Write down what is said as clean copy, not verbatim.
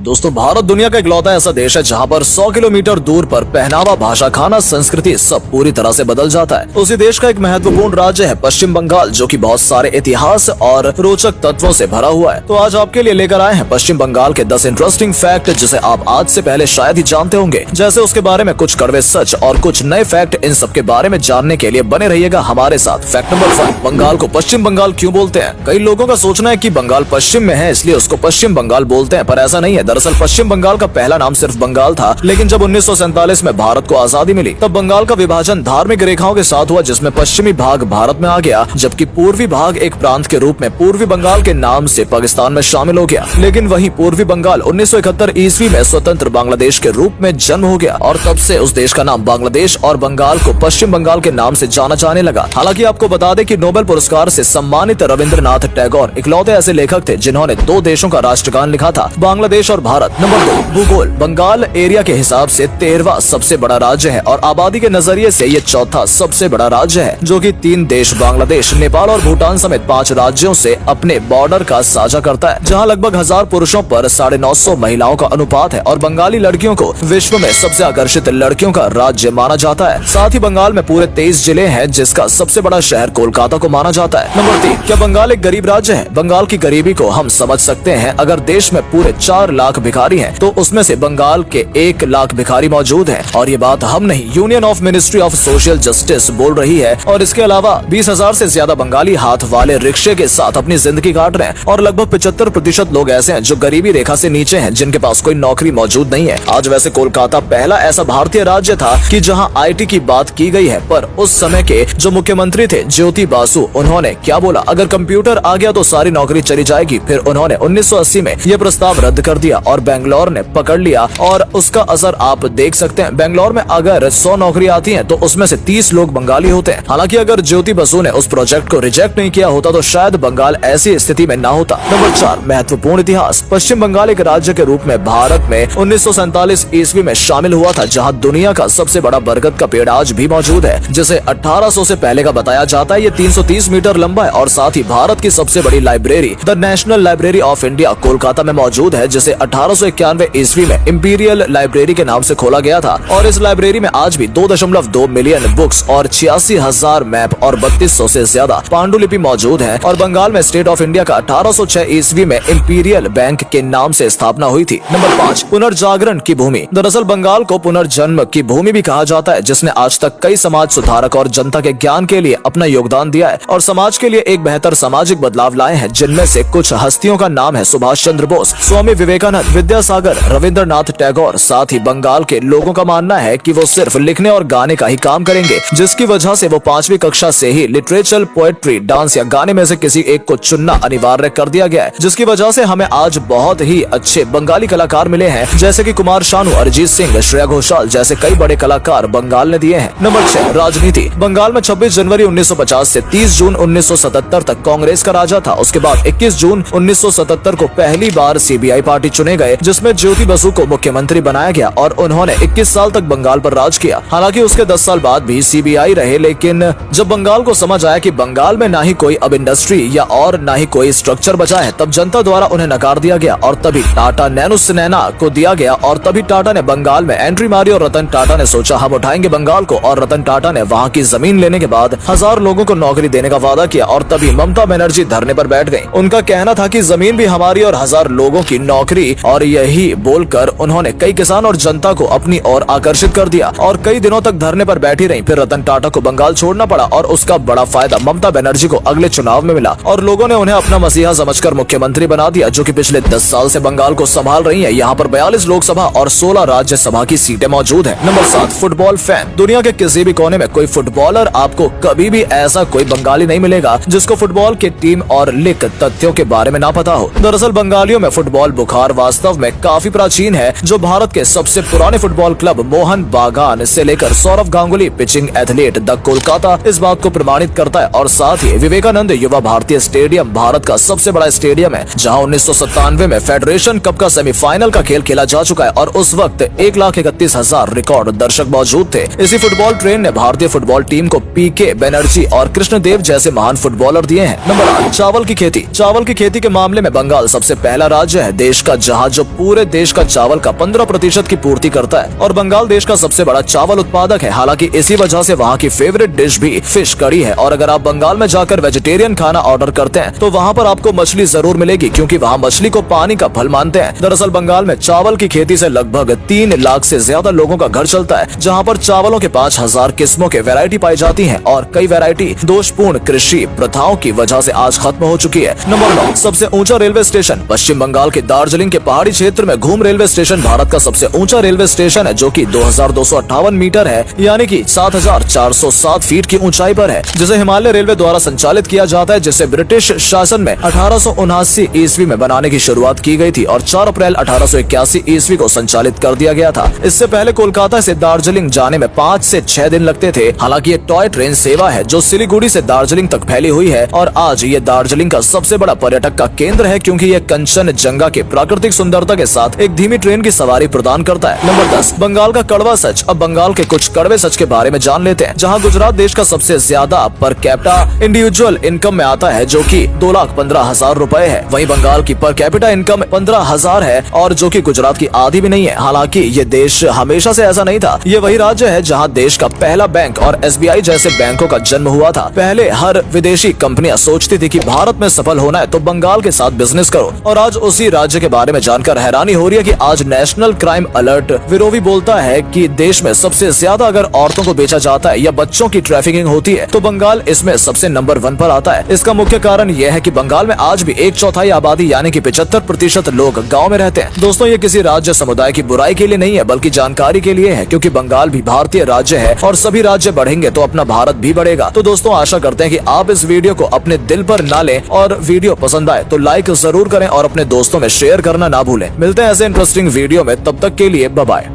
दोस्तों, भारत दुनिया का इकलौता ऐसा देश है जहां पर 100 किलोमीटर दूर पर पहनावा, भाषा, खाना, संस्कृति सब पूरी तरह से बदल जाता है। उसी देश का एक महत्वपूर्ण राज्य है पश्चिम बंगाल, जो कि बहुत सारे इतिहास और रोचक तत्वों से भरा हुआ है। तो आज आपके लिए लेकर आए हैं पश्चिम बंगाल के 10 इंटरेस्टिंग फैक्ट, जिसे आप आज से पहले शायद ही जानते होंगे। जैसे उसके बारे में कुछ कड़वे सच और कुछ नए फैक्ट, इन सब के बारे में जानने के लिए बने रहिएगा हमारे साथ। फैक्ट नंबर 5, बंगाल को पश्चिम बंगाल क्यों बोलते हैं? कई लोगों का सोचना है कि बंगाल पश्चिम में है इसलिए उसको पश्चिम बंगाल बोलते हैं, पर ऐसा नहीं है। दरअसल पश्चिम बंगाल का पहला नाम सिर्फ बंगाल था, लेकिन जब 1947 में भारत को आजादी मिली तब बंगाल का विभाजन धार्मिक रेखाओं के साथ हुआ, जिसमें पश्चिमी भाग भारत में आ गया जबकि पूर्वी भाग एक प्रांत के रूप में पूर्वी बंगाल के नाम से पाकिस्तान में शामिल हो गया। लेकिन वहीं पूर्वी बंगाल 1971 ईस्वी में स्वतंत्र बांग्लादेश के रूप में जन्म हो गया और तब से उस देश का नाम बांग्लादेश और बंगाल को पश्चिम बंगाल के नाम से जाना जाने लगा। हालांकि आपको बता दें कि नोबेल पुरस्कार से सम्मानित रविंद्रनाथ टैगोर इकलौते ऐसे लेखक थे जिन्होंने दो देशों का राष्ट्रगान लिखा था, बांग्लादेश और भारत। नंबर 2, भूगोल। बंगाल एरिया के हिसाब से 13वां सबसे बड़ा राज्य है और आबादी के नजरिए से ये चौथा सबसे बड़ा राज्य है, जो कि 3 देश बांग्लादेश, नेपाल और भूटान समेत 5 राज्यों से अपने बॉर्डर का साझा करता है, जहां लगभग 1000 पुरुषों पर 950 महिलाओं का अनुपात है और बंगाली लड़कियों को विश्व में सबसे आकर्षित लड़कियों का राज्य माना जाता है। साथ ही बंगाल में पूरे 23 जिले हैं, जिसका सबसे बड़ा शहर कोलकाता को माना जाता है। नंबर 3, क्या बंगाल एक गरीब राज्य है? बंगाल की गरीबी को हम समझ सकते हैं। अगर देश में पूरे 4 लाख भिखारी हैं, तो उसमें से बंगाल के 1 लाख भिखारी मौजूद हैं। और ये बात हम नहीं, union of ministry of social justice बोल रही है। और इसके अलावा 20,000 से ज्यादा बंगाली हाथ वाले रिक्शे के साथ अपनी जिंदगी काट रहे हैं और लगभग 75% लोग ऐसे हैं जो गरीबी रेखा से नीचे हैं, जिनके पास कोई नौकरी मौजूद नहीं है। आज वैसे कोलकाता पहला ऐसा भारतीय राज्य था कि जहां आईटी की बात की गई है, पर उस समय के जो मुख्यमंत्री थे ज्योति बासु, उन्होंने क्या बोला, अगर कंप्यूटर आ गया तो सारी नौकरी चली जाएगी। फिर उन्होंने 1980 में यह प्रस्ताव रद्द कर दिया और बेंगलोर ने पकड़ लिया और उसका असर आप देख सकते हैं। बेंगलोर में अगर 100 नौकरी आती हैं, तो उसमें से 30 लोग बंगाली होते हैं। हालांकि अगर ज्योति बसु ने उस प्रोजेक्ट को रिजेक्ट नहीं किया होता तो शायद बंगाल ऐसी स्थिति में ना होता। नंबर 4, महत्वपूर्ण इतिहास। पश्चिम बंगाल एक राज्य के रूप में भारत में 1947 ईस्वी में शामिल हुआ था, जहां दुनिया का सबसे बड़ा बरगद का पेड़ आज भी मौजूद है, जिसे 1800 से पहले का बताया जाता है। ये 330 मीटर लंबा है और साथ ही भारत की सबसे बड़ी library the national library of India Kolkata में मौजूद है, जिसे 1891 ईस्वी में इंपीरियल लाइब्रेरी के नाम से खोला गया था। और इस लाइब्रेरी में आज भी 2.2 मिलियन बुक्स और 86,000 मैप और 3200 से ज्यादा पांडुलिपि मौजूद है। और बंगाल में स्टेट ऑफ इंडिया का 1806 ईस्वी में इंपीरियल बैंक के नाम से स्थापना हुई थी। नंबर 5, पुनर्जागरण की भूमि। दरअसल बंगाल को पुनर्जन्म की भूमि भी कहा जाता है, जिसने आज तक कई समाज सुधारक और जनता के ज्ञान के लिए अपना योगदान दिया है और समाज के लिए एक बेहतर सामाजिक बदलाव लाए हैं, जिनमें से कुछ हस्तियों का नाम है सुभाष चंद्र बोस, स्वामी विवेकानंद, विद्यासागर, रविंद्रनाथ टैगोर। साथ ही बंगाल के लोगों का मानना है कि वो सिर्फ लिखने और गाने का ही काम करेंगे, जिसकी वजह से वो 5वीं कक्षा से ही लिटरेचर, पोएट्री, डांस या गाने में से किसी एक को चुनना अनिवार्य कर दिया गया है, जिसकी वजह से हमें आज बहुत ही अच्छे बंगाली कलाकार मिले हैं, जैसे कि कुमार शानू, अरिजीत सिंह, श्रेया घोषाल जैसे कई बड़े कलाकार बंगाल ने दिए हैं। नंबर 6, राजनीति। बंगाल में 26 जनवरी 1950 से 30 जून 1977 तक कांग्रेस का राजा था। उसके बाद 21 जून 1977 को पहली बार सीबीआई पार्टी चुने गए, जिसमें ज्योति बसु को मुख्यमंत्री बनाया गया और उन्होंने 21 साल तक बंगाल पर राज किया। हालांकि उसके 10 साल बाद भी सीबीआई रहे, लेकिन जब बंगाल को समझ आया कि बंगाल में ना ही कोई अब इंडस्ट्री या और ना ही कोई स्ट्रक्चर बचा है, तब जनता द्वारा उन्हें नकार दिया गया और तभी टाटा नैनो सिनेना को दिया गया और तभी टाटा ने बंगाल में एंट्री मारी और रतन टाटा ने सोचा हम उठाएंगे बंगाल को। और रतन टाटा ने वहाँ की जमीन लेने के बाद 1000 लोगों को नौकरी देने का वादा किया और तभी ममता बनर्जी धरने पर बैठ गयी। उनका कहना था कि जमीन भी हमारी और 1000 लोगों की नौकरी, और यही बोलकर उन्होंने कई किसान और जनता को अपनी ओर आकर्षित कर दिया और कई दिनों तक धरने पर बैठी रही। फिर रतन टाटा को बंगाल छोड़ना पड़ा और उसका बड़ा फायदा ममता बनर्जी को अगले चुनाव में मिला और लोगों ने उन्हें अपना मसीहा समझकर मुख्यमंत्री बना दिया, जो कि पिछले 10 साल से बंगाल को संभाल रही है। यहाँ पर 42 लोकसभा और 16 राज्यसभा की सीटें मौजूद है। Number 7, football fan. दुनिया के किसी भी कोने में कोई फुटबॉलर, आपको कभी भी ऐसा कोई बंगाली नहीं मिलेगा जिसको फुटबॉल के टीम और लीग तथ्यों के बारे में ना पता हो। दरअसल बंगालियों में फुटबॉल बुखार वास्तव में काफी प्राचीन है, जो भारत के सबसे पुराने फुटबॉल क्लब मोहन बागान से लेकर Sourav Ganguly pitching athlete the Kolkata इस बात को प्रमाणित करता है। और साथ ही विवेकानंद युवा भारतीय स्टेडियम भारत का सबसे बड़ा स्टेडियम है, जहां 1997 में फेडरेशन कप का सेमीफाइनल का खेल खेला जा चुका है और उस वक्त 1,31,000 रिकॉर्ड दर्शक मौजूद थे। इसी फुटबॉल ट्रेन ने भारतीय फुटबॉल टीम को पीके बनर्जी और कृष्णदेव जैसे महान फुटबॉलर दिए हैं। नंबर 8, चावल की खेती। चावल की खेती के मामले में बंगाल सबसे पहला राज्य है देश का जहां जहाज जो पूरे देश का चावल का 15% की पूर्ति करता है और बंगाल देश का सबसे बड़ा चावल उत्पादक है। हालांकि इसी वजह से वहाँ की फेवरेट डिश भी फिश करी है। और अगर आप बंगाल में जाकर वेजिटेरियन खाना ऑर्डर करते हैं तो वहाँ पर आपको मछली जरूर मिलेगी, क्योंकि वहाँ मछली को पानी का फल मानते हैं। दरअसल बंगाल में चावल की खेती से लगभग 3 लाख से ज्यादा लोगों का घर चलता है, जहाँ पर चावलों के 5000 किस्मों के वैरायटी पाई जाती है और कई वैरायटी दोषपूर्ण कृषि प्रथाओं की वजह से आज खत्म हो चुकी है। नंबर 9, सबसे ऊंचा रेलवे स्टेशन। पश्चिम बंगाल के दार्जिलिंग के पहाड़ी क्षेत्र में घूम रेलवे स्टेशन भारत का सबसे ऊंचा रेलवे स्टेशन है, जो कि 2258 मीटर है, यानी कि 7407 फीट की ऊंचाई पर है, जिसे हिमालय रेलवे द्वारा संचालित किया जाता है, जिसे ब्रिटिश शासन में 1879 ईस्वी में बनाने की शुरुआत की गई थी और 4 अप्रैल 1881 ईस्वी को संचालित कर दिया गया था। इससे पहले कोलकाता से दार्जिलिंग जाने में 5 से 6 दिन लगते थे। हालांकि ये टॉय ट्रेन सेवा है जो सिलीगुड़ी से दार्जिलिंग तक फैली हुई है और आज ये दार्जिलिंग का सबसे बड़ा पर्यटक का केंद्र है, क्योंकि ये कंचनजंगा के प्राकृतिक सुंदरता के साथ एक धीमी ट्रेन की सवारी प्रदान करता है। नंबर 10, बंगाल का कड़वा सच। अब बंगाल के कुछ कड़वे सच के बारे में जान लेते हैं। जहाँ गुजरात देश का सबसे ज्यादा पर कैपिटा इंडिविजुअल इनकम में आता है, जो कि 2,15,000 रुपए है। वहीं बंगाल की पर कैपिटा इनकम 15,000 है और जो कि गुजरात की आधी भी नहीं है। हालांकि ये देश हमेशा से ऐसा नहीं था। ये वही राज्य है जहाँ देश का पहला बैंक और SBI जैसे बैंकों का जन्म हुआ था। पहले हर विदेशी कंपनियां सोचती थी कि भारत में सफल होना है तो बंगाल के साथ बिजनेस करो, और आज उसी राज्य के बारे में जानकर हैरानी हो रही है कि आज नेशनल क्राइम अलर्ट ब्यूरो भी बोलता है कि देश में सबसे ज्यादा अगर औरतों को बेचा जाता है या बच्चों की ट्रैफिकिंग होती है तो बंगाल इसमें सबसे नंबर 1 पर आता है। इसका मुख्य कारण यह है कि बंगाल में आज भी 1/4 आबादी यानी कि 75% लोग गाँव में रहते हैं। दोस्तों, ये किसी राज्य समुदाय की बुराई के लिए नहीं है, बल्कि जानकारी के लिए है, क्योंकि बंगाल भी भारतीय राज्य है और सभी राज्य बढ़ेंगे तो अपना भारत भी बढ़ेगा। तो दोस्तों, आशा करते हैं कि आप इस वीडियो को अपने दिल पर ना लें और वीडियो पसंद आए तो लाइक जरूर करें और अपने दोस्तों में शेयर करना ना भूलें। मिलते हैं ऐसे इंटरेस्टिंग वीडियो में, तब तक के लिए बाय बाय।